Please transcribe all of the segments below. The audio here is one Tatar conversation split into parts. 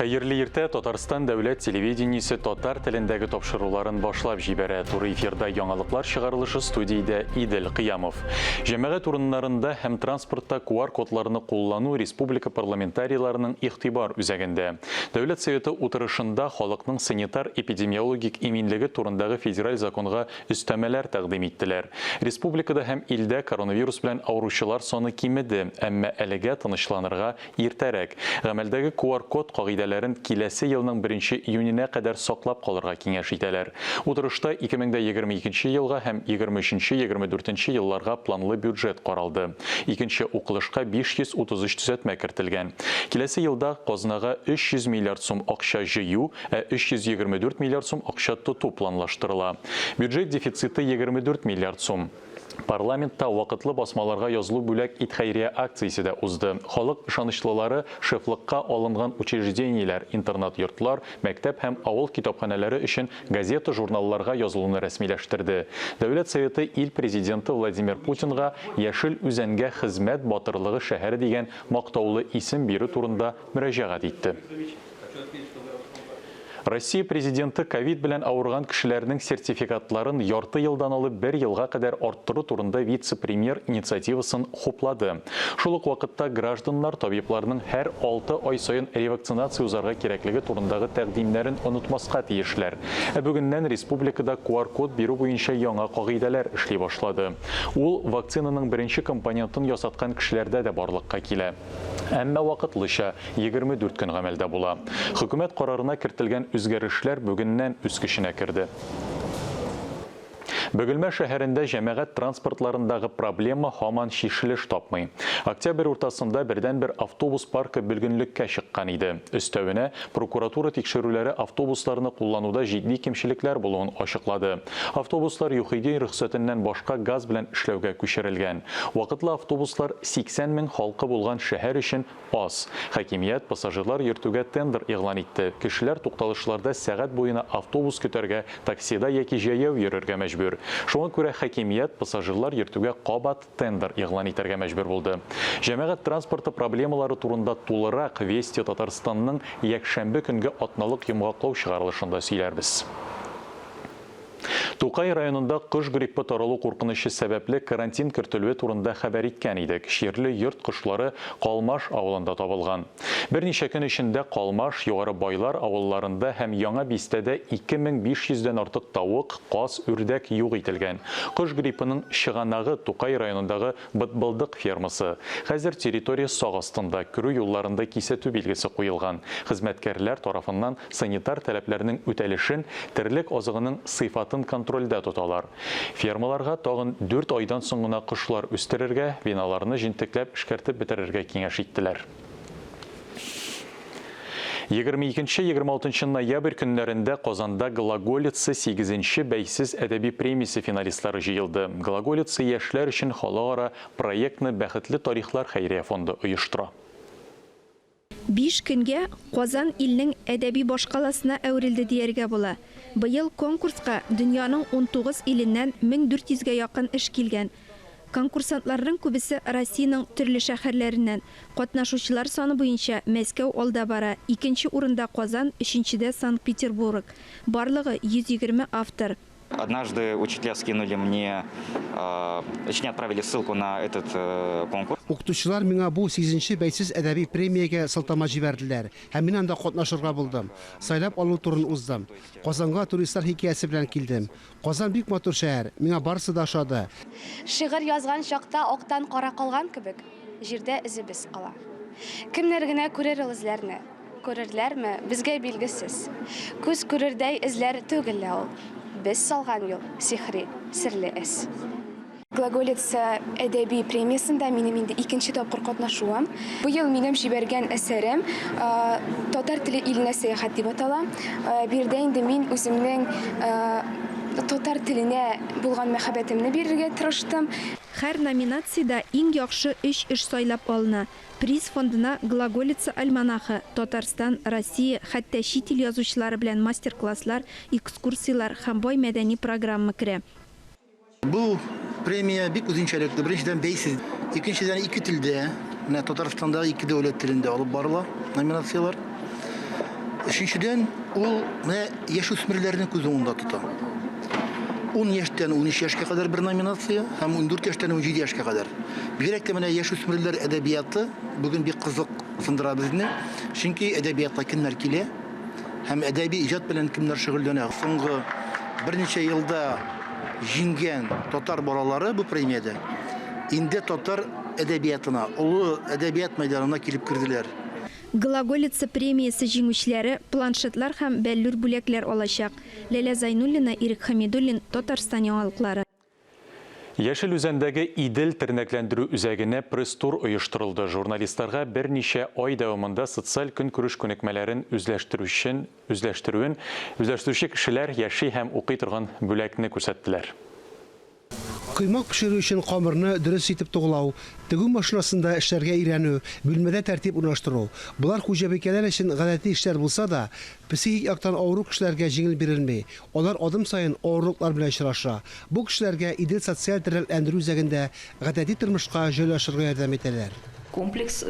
Хәерле иртә, Татарстан дәүләт телевидениесе татар телендәге тапшыруларын башлап җибәрә. Туры эфирда яңалыклар чыгарылышы студиядә Идел Кыямов. Җәмәгать урыннарында һәм транспортта QR кодларны куллану республика парламентарийларының игътибар үзәгендә. Дәүләт советы утырышында халыкның санитар-эпидемиологик иминлеге турындагы федераль законга өстәмәләр тәкъдим иттеләр. Республикада һәм илдә коронавирус белән авыручылар саны кимеде, әмма әлегә тынычланырга иртәрәк. Гамәлдәге QR код кагыйдәләрен киләсе елның 1 июненә кадәр саклап калырга киңәш итәләр. Утырышта 2022 елга һәм 23-24 елларга планлы бюджет каралды. Икенче укылышка 533 төзәтмә кертелгән. Киләсе елда казнага 300 миллиард сум акча җыю, 324 миллиард сум акча тоту планлаштырыла. Бюджет дефициты 24 миллиард сум. Парламентта вакытлы басмаларга язылу бүләк ит хәйрия акциясе дә узды. Халык ышанычлылары шефлыкка алынган учреждениеләр, интернат-йортлар, мәктәп һәм авыл китапханәләре өчен газета, журналларга язылуны рәсмиләштерде. Дәүләт советы ил президенты Владимир Путинга Яшел үзәнгә хезмәт батырлыгы шәһәре дигән мактаулы исем бирү турында мөрәҗәгать итте. Россия президенты ковид белән авырган кешеләрнең сертификатларын ярты елдан алып 1 елга кадәр арттыру турында вице-премьер инициативасын хуплады. Шул ук вакытта гражданнар табибларның һәр 6 ай саен ревакцинация узарга кирәклеге турындагы тәкъдимнәрен онытмаска тиешләр. Бүгеннән республикада QR код бирү буенча яңа кагыйдәләр эшли башлады. Ул вакцинаның беренче компонентын ясаткан кешеләрдә дә барлыкка килә. Әмма вакытлыча 24 көн гамәлдә була. Хөкүмәт карарына кертелгән үзгәрешләр бүгеннән үз көченә керде. Бөгелмә шәһәрендә җәмәгать транспортларындагы проблема һаман шишелеш тапмый. Октябрь уртасында бердән-бер автобус паркы бөлгенлеккә чыккан иде. Өстәвенә прокуратура тикшерүләре автобусларны куллануда җитди кимчелекләр булуын ачыклады. Автобуслар ЮХИДИ рөхсәтеннән башка газ белән эшләүгә күчерелгән. Вакытлы автобуслар 80 мең халкы булган шәһәр өчен аз. Хакимият пассажирлар йөртүгә тендер игълан итте. Кешеләр тукталышларда сәгать буена автобус көтәргә, таксида яки җәяү йөрергә мәҗбүр. Шуңа күрә хакимият пассажирлар йөртүгә кабат тендер игълан итәргә мәҗбүр булды. Җәмәгать транспорты проблемалары турында тулырак Вести Татарстанның якшәмбе көнгә атналык йомгаклау чыгарылышында сөйләрбез. Тукай районында кыш гриппы таралу куркынычы сәбәпле карантин кертелүе турында хәбәр иткән идек. Ширле йорт кошлары Калмаш авылында табылган. Берничә көн эчендә Калмаш, Югары Байлар авылларында һәм Яңа Бистәдә 2500-дән артык тавык, каз, үрдәк юк ителгән. Кыш гриппының чыганагы Тукай районындагы Бытбылдык фермасы. Хәзер территория сак астында, керү юлларында кисәтү билгесе куелган. Хезмәткәрләр тарафыннан санитар таләпләрнең үтәлешен, терлек азыгының сыйфатын контрольдә тоталар. Фермаларга тагын 4 айдан соң гына кошлар үстерергә, биналарны җентекләп эшкәртеп бетерергә киңәш иттеләр. 22-26 ноябрь көннәрендә Казанда Глаголица 8-нче бәйсез әдәби премиясе финалистлары җыелды. Глаголица яшьләр өчен халыкара проектны Бәхетле тарихлар хәйрия фонды оештыра. 5 көнгә Казан илнең әдәби башкаласына әверелде дияргә була. Быел конкурска дөньяның 19 иленнән 1400-гә якын эш килгән. Конкурсантларның күбесе Россиянең төрле шәһәрләреннән. Катнашучылар саны буенча Мәскәү алда бара, 2нче урында Казан, 3нчедә Санкт-Петербург. Барлыгы 120 автор. Однажды учителя скинули мне, точнее отправили ссылку на этот конкурс. Укытучылар миңа бу 8нче бәйсез әдәби премиягә сылтама җибәрделәр. Һәм мин анда катнашырга булдым. Сайлап алу турын уздым. Казанга туристлар хикәясе белән килдем. Казан бик матур шәһәр. Миңа барысы да ошады. Шигырь язган чакта октан кара калган кебек, җирдә изебез кала. Кемнәр генә күрер ул эзләрне? Күрерләрме? Безгә билгесез. Күз күрердәй эзләр түгел ул. Без салган юл, сихри, серле эс. Глаголица әдәби премиясында минем инде 2нче тапкыр катнашуым. Бу ел минем җибәргән әсәрем татар теле иленә сәяхәт дип атала. Бирдә инде мин үземнең татар теленә булган мәхәббәтемне бирергә тырыштым. Һәр номинациядә иң яхшы 3 эш сайлап алына. Приз фондына Глаголица альманахы, Татарстан, Россия, хәтта чит ил язучылары белән мастер-класслар, экскурсиялар һәм бай мәдәни программа керә. Бу премия бик үзенчәлекле. Беренчедән бәйсез, икенчедән 2 телдә, менә Татарстанда 2 дәүләт телендә алып барыла номинациялар. Üçüncüden, ул менә яшүсмерләрне күз уңында тота. 10 яшьтән 13 яшькә кадәр бер номинация һәм 14 яшьтән 17 яшькә кадәр. Бигрәк тә менә яшүсмерләр әдәбияты бүген бик кызык сындыра безне. Чөнки әдәбиятка кемнәр килә һәм әдәби иҗат белән кемнәр шөгыльләнә. Соңгы берничә елда җиңгән татар балалары бу премиядә инде татар әдәбиятына, олы әдәбият мәйданына килеп керделәр. Глаголица премиясе җиңүчеләре планшетлар һәм бәллүр бүләкләр алачак. Ләлә Зайнуллина, Ирек Хәмидуллин, Татарстан яңалыклары. Яшел үзәндәге Идел тернәкләндерү үзәгенә пресс-тур оештырылды. Журналистларга берничә ай дәвамында социаль көнкүреш күнекмәләрен үзләштерүче кешеләр яши һәм укый торган бүләкне күрсәттеләр. Кыймак пешерү өчен камырны дөрес итеп тугылау, тегү машинасында эшләргә өйрәнү, бүлмәдә тәртип урнаштыру. Булар хуҗабикәләр өчен гадәти эшләр булса да, психик яктан авыру кешеләргә җиңел бирелми. Алар адым саен авырлыклар белән очраша. Бу кешеләргә Идел социаль тернәкләндерү үзәгендә гадәти тормышка җайлашырга ярдәм итәләр. Комплекс,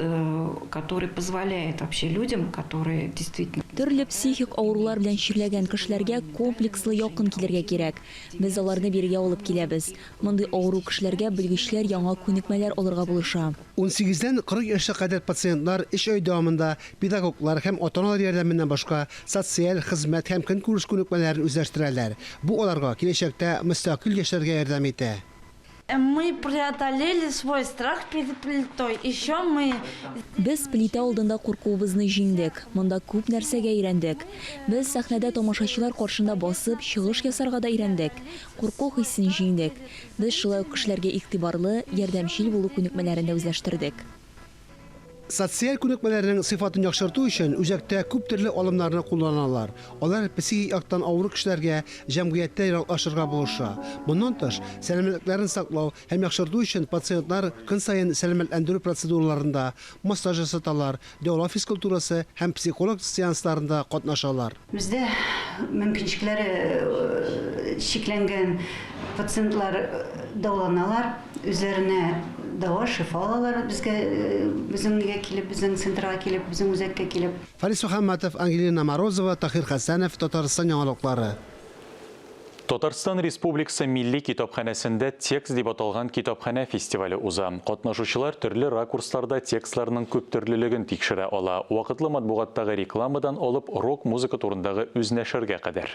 который позволяет вообще людям, которые действительно... Төрле психик авырулар белән чирләгән кешеләргә комплекслы якын килергә кирәк. Без аларны биргә алып киләбез. Мондый авыру кешеләргә белгечләр яңа күнекмәләр алырга булыша. 18-дән 40 яшькә кадәр пациентлар эш ай дәвамында педагоглар һәм ата-аналар ярдәменнән башка социаль хезмәт һәм көнкүреш күнекмәләрен үзләштерәләр. Бу аларга киләчәктә мөстәкыйль яшәргә ярдәм итә. Мы преодолели свой страх перед плитой. Еще мы... Без плита алдында куркуыбызны җиңдек. Монда күп нәрсәгә өйрәндек. Без сәхнәдә тамашачылар каршында басып, чыгыш ясарга да өйрәндек. Курку хиссен җиңдек. Без шулай ук кешеләргә игътибарлы, ярдәмчел булу күнекмәләрен үзләштердек. Социаль күнекмәләрнең сыйфатын яхшырту өчен үзәктә күп төрле алымнарны кулланалар. Алар психик яктан авыру кешеләргә җәмгыятьтә яраклашырга булыша. Моннан тыш, сәламәтлекләрен саклау һәм яхшырту өчен пациентлар көн саен сәламәтләндерү процедураларында, массаж ясаталар, дәвалау физкультурасы һәм психолог сеансларында катнашалар. Бездә мөмкинчелекләре шикләнгән пациентлар дәваланалар, үзләренә дава, шифа алалар, безнеңгә килеп, безнең центрга килеп, безнең үзәккә килеп. Фарис Мөхәммәтов, Ангелина Морозова, Тахир Хәсәнов, Татарстан яңалыклары. Татарстан Республикасы Милли китапханәсендә текст дип аталган китапханә фестивале уза. Катнашучылар төрле ракурсларда текстларның күп төрлелеген тикшерә ала. Вакытлы матбугаттагы рекламадан алып рок-музыка турындагы үз нәшергә кадәр.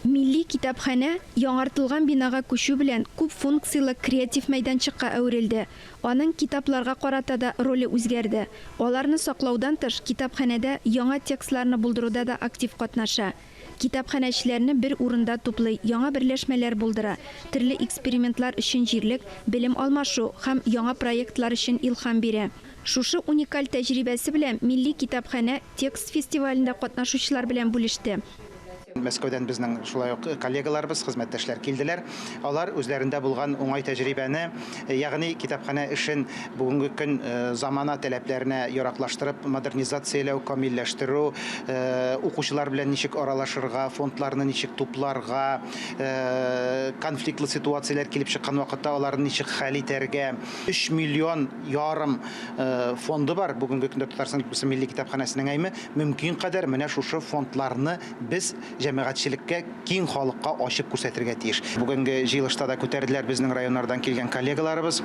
Милли китапханә яңартылган бинага күчү белән күп функциялы креатив мәйданчыкка әверелде. Аның китапларга карата да роле үзгәрде. Аларны саклаудан тыш китапханәдә яңа текстларны булдыруда да актив катнаша. Китапханәчеләрне бер урында туплый, яңа берләшмәләр булдыра, төрле экспериментлар өчен җирлек, белем алмашу һәм яңа проектлар өчен илһам бирә. Шушы уникаль тәҗрибәсе белән Милли китапханә текст фестивалендә катнашучылар белән бүлеште. Мәскәүдән безнең шулай ук коллегаларыбыз, хезмәттәшләр килделәр. Алар үзләрендә булган уңай тәҗрибәне, ягъни китапханә эшен бүгенге көн замана таләпләренә яраклаштырып, модернизацияләү, камилләштерү, укучылар белән ничек аралашырга, фондларны ничек тупларга, конфликтлы ситуацияләр килеп чыккан вакытта аларны ничек хәл итәргә. 3 миллион ярым фонды бар бүгенге көндә Татарстан Милли китапханәсенең әйме. Мөмкин кадәр менә шушы фондларны без җәмәгатьчелеккә, киң халыкка ачып күрсәтергә тиеш. Бүгенге җыелышта да күтәрделәр безнең районнардан килгән коллегаларыбыз.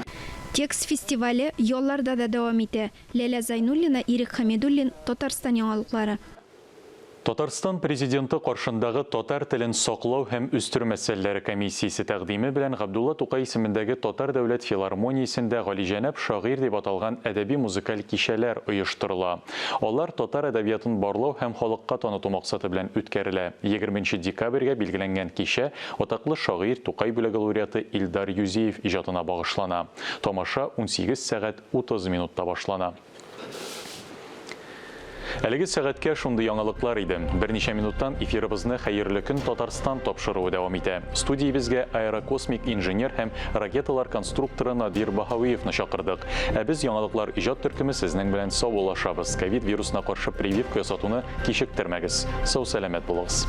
Текст фестивале ялларда да дәвам итә. Ләлә Зайнуллина, Ирек Хәмидуллин, Татарстан яңалыклары. Татарстан президенты каршындагы татар телен саклау һәм үстерү мәсьәләләре комиссиясе тәкъдиме белән Габдулла Тукай исемендәге Татар дәүләт филармониясендә Галиҗәнәп шагыйрь дип аталган әдәби-музыкаль кичәләр оештырыла. Алар татар әдәбиятын барлау һәм халыкка таныту максаты белән үткәрелә. 20 декабрьгә билгеләнгән кичә атаклы шагыйрь Тукай бүләге лауреаты Илдар Юзеев иҗатына багышлана. Тамаша 18:30 башлана. Әлеге сәгатькә шундый яңалыклар иде. Берничә минуттан эфирыбызны хәерле көн Татарстан тапшыруы дәвам итә. Студиябезгә аэрокосмик инженер һәм ракеталар конструкторы Надир Баһавиевны чакырдык. Ә без яңалыклар иҗат төркеме сезнең белән саулашабыз. Ковид вирусына каршы прививка ясатуны кичектермәгез. Сау сәламәт булыгыз.